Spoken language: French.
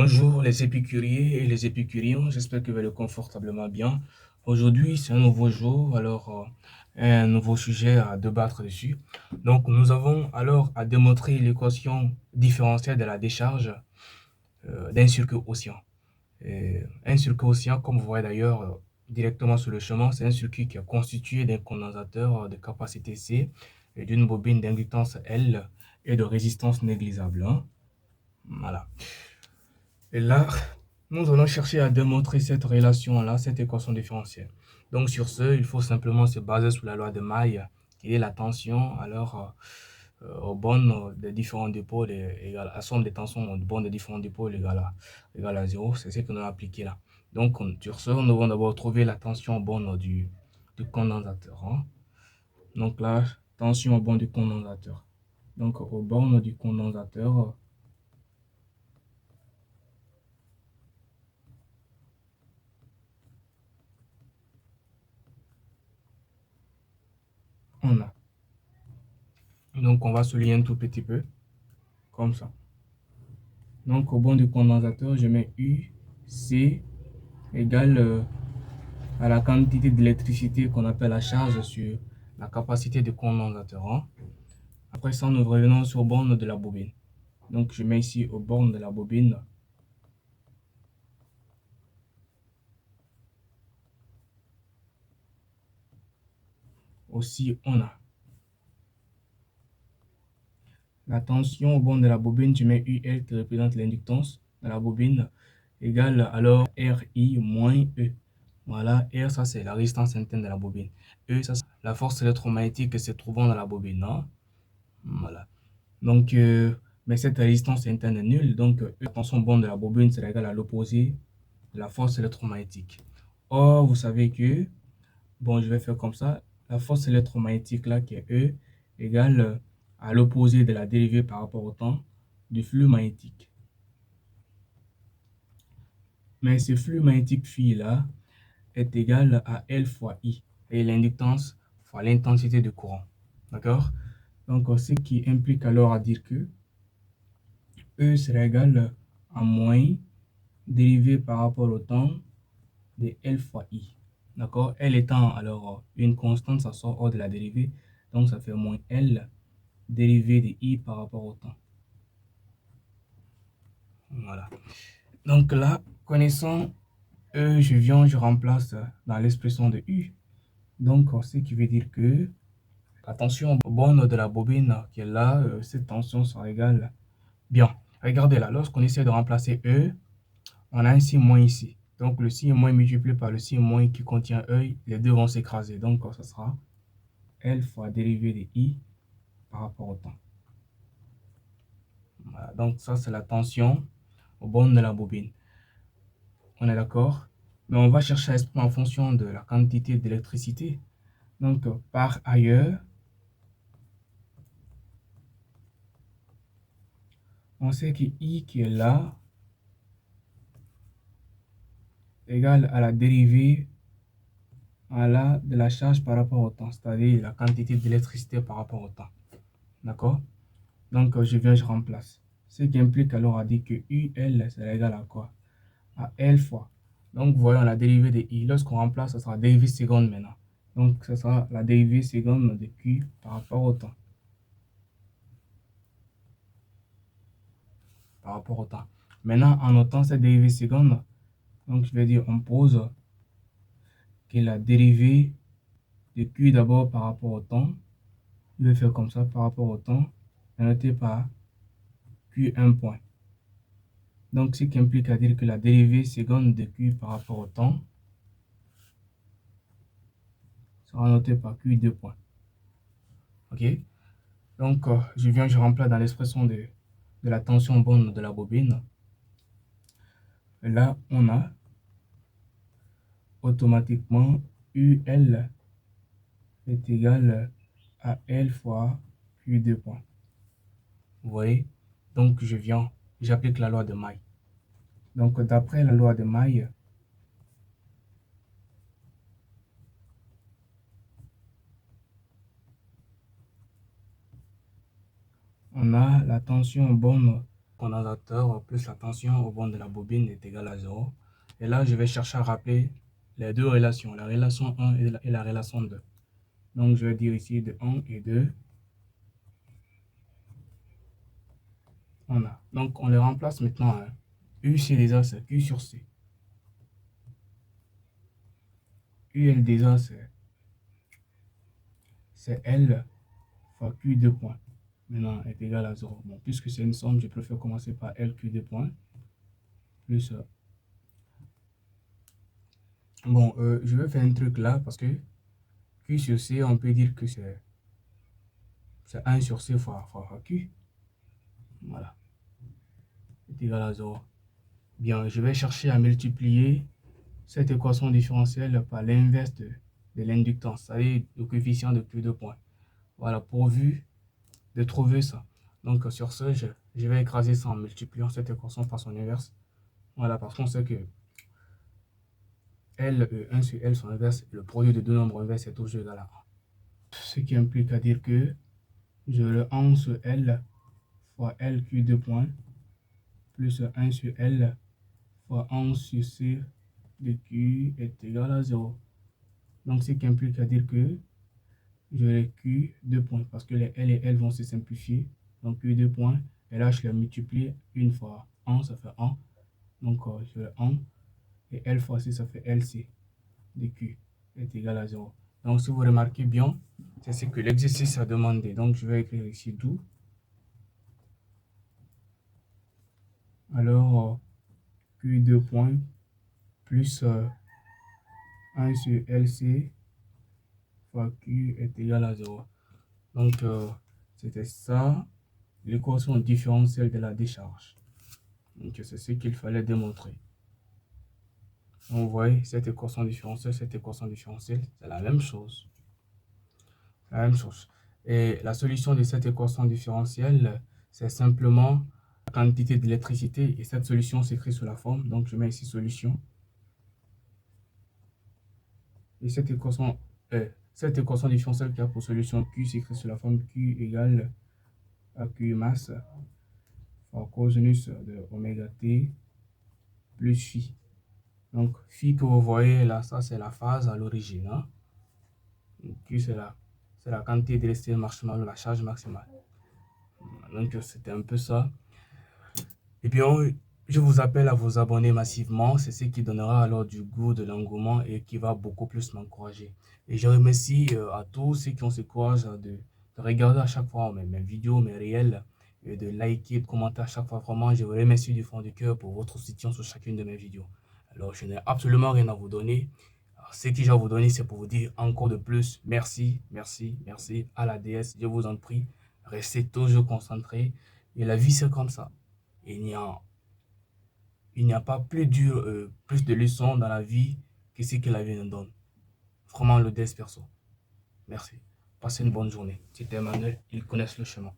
Bonjour les épicuriers et les épicuriens, j'espère que vous allez confortablement bien. Aujourd'hui, c'est un nouveau jour, un nouveau sujet à débattre dessus. Donc, nous avons alors à démontrer l'équation différentielle de la décharge d'un circuit océan. Un circuit océan, comme vous voyez d'ailleurs directement sur le chemin, c'est un circuit qui est constitué d'un condensateur de capacité C et d'une bobine d'inductance L et de résistance négligeable, hein. Voilà. Et là, nous allons chercher à démontrer cette relation-là, cette équation différentielle. Donc sur ce, il faut simplement se baser sur la loi de Maille, qui est la tension aux bornes des différents dipôles égale la somme des tensions aux bornes des différents dipôles égale à 0. C'est ce que nous allons appliquer là. Donc sur ce, nous allons d'abord trouver la tension aux bornes du condensateur, hein. Donc là, tension aux bornes du condensateur. Donc aux bornes du condensateur, on a. Donc on va souligner un tout petit peu, comme ça. Donc au borne du condensateur, je mets U, C égale à la quantité d'électricité qu'on appelle la charge sur la capacité du condensateur, hein. Après ça, nous revenons sur borne de la bobine. Donc je mets ici au borne de la bobine. Aussi, on a la tension au borne de la bobine, je mets UL qui représente l'inductance de la bobine, égale alors RI moins E. Voilà, R, ça c'est la résistance interne de la bobine. E, ça c'est la force électromagnétique se trouvant dans la bobine, hein. Voilà. Donc, mais cette résistance interne est nulle. Donc, la tension borne de la bobine sera égale à l'opposé de la force électromagnétique. Or, vous savez que, bon, je vais faire comme ça. La force électromagnétique là, qui est E, égale à l'opposé de la dérivée par rapport au temps du flux magnétique. Mais ce flux magnétique phi là est égal à L fois I. Et l'inductance fois l'intensité du courant. D'accord? Donc, ce qui implique alors à dire que E sera égal à moins dérivé par rapport au temps de L fois I. D'accord? L étant alors une constante, ça sort hors de la dérivée. Donc, ça fait moins L dérivé de I par rapport au temps. Voilà. Donc là, connaissant E, je remplace dans l'expression de U. Donc, ce qui veut dire que la tension borne de la bobine qui est là, cette tension sera égale. Bien, regardez là, lorsqu'on essaie de remplacer E, on a un signe moins ici. Donc le signe moins multiplié par le signe moins qui contient E, les deux vont s'écraser. Donc ça sera L fois dérivée de I par rapport au temps. Voilà, donc ça c'est la tension au borne de la bobine. On est d'accord? Mais on va chercher à exprimer en fonction de la quantité d'électricité. Donc par ailleurs, on sait que I qui est là égale à la dérivée de la charge par rapport au temps, c'est-à-dire la quantité d'électricité par rapport au temps. D'accord? Donc, je remplace. Ce qui implique alors à dire que UL sera égal à quoi? À L fois. Donc, voyons la dérivée de I. Lorsqu'on remplace, ça sera dérivée seconde maintenant. Donc, ce sera la dérivée seconde de Q par rapport au temps. Par rapport au temps. Maintenant, en notant cette dérivée seconde, donc je vais dire, on pose que la dérivée de Q d'abord par rapport au temps. Je vais faire comme ça par rapport au temps, noté par Q1 point. Donc, ce qui implique à dire que la dérivée seconde de Q par rapport au temps sera notée par Q2 points. OK? Donc, je remplace dans l'expression de la tension borne de la bobine. Et là, on a automatiquement UL est égal à L fois Q2 points. Vous voyez? Donc, j'applique la loi de Maille. Donc, d'après la loi de Maille, on a la tension borne condensateur plus la tension au bord de la bobine est égal à 0. Et là, je vais chercher à rappeler les deux relations, la relation 1 et la relation 2. Donc, je vais dire ici de 1 et 2. On a. Donc, on les remplace maintenant. Hein. U, c'est déjà c'est Q sur C. UL déjà c'est L fois Q 2 points. Maintenant, est égal à 0. Bon, puisque c'est une somme, je préfère commencer par L Q 2 points. Plus. Bon, je vais faire un truc là parce que Q sur C, on peut dire que c'est 1 sur C fois Q. Voilà. Est égal à 0. Bien, je vais chercher à multiplier cette équation différentielle par l'inverse de l'inductance, c'est-à-dire le coefficient de Q 2 points. Voilà, pourvu de trouver ça. Donc, sur ce, je vais écraser ça en multipliant cette équation par son inverse. Voilà, parce qu'on sait que L, 1 sur L, son inverse, le produit de deux nombres inverses est toujours égal à 1. Ce qui implique à dire que je le 1 sur L fois L Q 2 points plus 1 sur L fois 1 sur C de Q est égal à 0. Donc, ce qui implique à dire que je les Q 2 points parce que les L et L vont se simplifier. Donc, Q 2 points. Et là, je les multiplie une fois 1, ça fait 1. Donc, je le 1. Et L fois C, ça fait LC de Q est égal à 0. Donc, si vous remarquez bien, c'est ce que l'exercice a demandé. Donc, je vais écrire ici d'où. Alors, Q 2 points plus 1 sur LC fois Q est égal à 0. Donc, c'était ça, l'équation différentielle de la décharge. Donc, c'est ce qu'il fallait démontrer. Donc, vous voyez, cette équation différentielle, c'est la même chose. La même chose. Et la solution de cette équation différentielle, c'est simplement la quantité d'électricité. Et cette solution s'écrit sous la forme. Donc, je mets ici solution. Et cette équation différentielle qui a pour solution Q s'écrit sous la forme Q égale à Q masse fois cosinus de oméga t plus phi. Donc, phi que vous voyez là, ça c'est la phase à l'origine. Hein? Q c'est la quantité d'électricité maximale, la charge maximale. Donc, c'était un peu ça. Et bien, je vous appelle à vous abonner massivement. C'est ce qui donnera alors du goût, de l'engouement et qui va beaucoup plus m'encourager. Et je remercie à tous ceux qui ont ce courage de regarder à chaque fois mes vidéos, mes réels, et de liker, de commenter à chaque fois. Vraiment, je vous remercie du fond du cœur pour votre soutien sur chacune de mes vidéos. Alors, je n'ai absolument rien à vous donner. Alors, ce que j'ai à vous donner, c'est pour vous dire encore de plus, merci, merci, merci à la déesse. Je vous en prie, restez toujours concentrés. Et la vie, c'est comme ça. Il n'y a pas plus dur, plus de leçons dans la vie que ce que la vie nous donne. Vraiment le perso. Merci. Passez une bonne journée. C'était Emmanuel, ils connaissent le chemin.